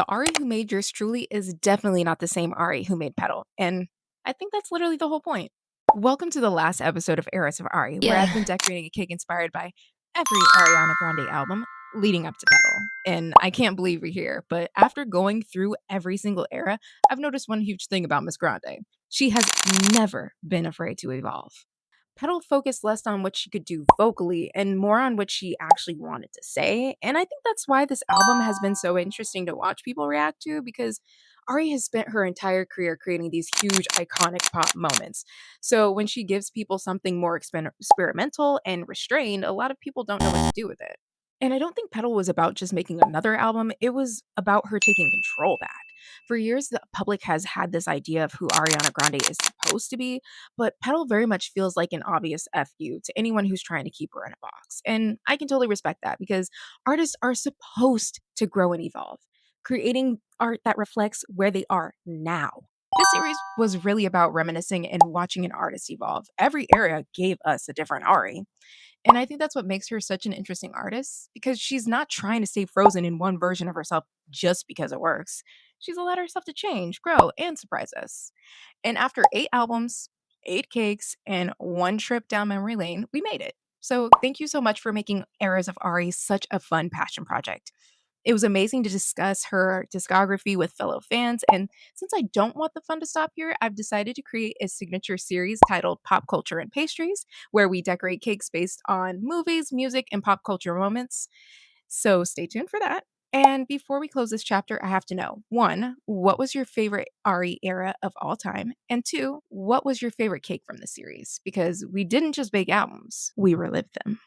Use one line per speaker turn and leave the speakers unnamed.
The Ari who made yours truly is definitely not the same Ari who made Petal, and I think that's literally the whole point. Welcome to the last episode of Eras of Ari, where
Yeah.
I've been decorating a cake inspired by every Ariana Grande album leading up to Petal. And I can't believe we're here, but after going through every single era, I've noticed one huge thing about Miss Grande. She has never been afraid to evolve. Petal focused less on what she could do vocally and more on what she actually wanted to say. And I think that's why this album has been so interesting to watch people react to because Ari has spent her entire career creating these huge, iconic pop moments. So when she gives people something more experimental and restrained, a lot of people don't know what to do with it. And I don't think Petal was about just making another album, it was about her taking control back. For years, the public has had this idea of who Ariana Grande is supposed to be, but Petal very much feels like an obvious FU to anyone who's trying to keep her in a box. And I can totally respect that because artists are supposed to grow and evolve, creating art that reflects where they are now. This series was really about reminiscing and watching an artist evolve. Every era gave us a different Ari. And I think that's what makes her such an interesting artist because she's not trying to stay frozen in one version of herself just because it works. She's allowed herself to change, grow, and surprise us. And after 8 albums, 8 cakes, and one trip down memory lane, we made it. So thank you so much for making Eras of Ari such a fun passion project. It was amazing to discuss her discography with fellow fans. And since I don't want the fun to stop here, I've decided to create a signature series titled Pop Culture and Pastries, where we decorate cakes based on movies, music, and pop culture moments. So stay tuned for that. And before we close this chapter, I have to know one, what was your favorite Ari era of all time? And two, what was your favorite cake from the series? Because we didn't just bake albums, we relived them.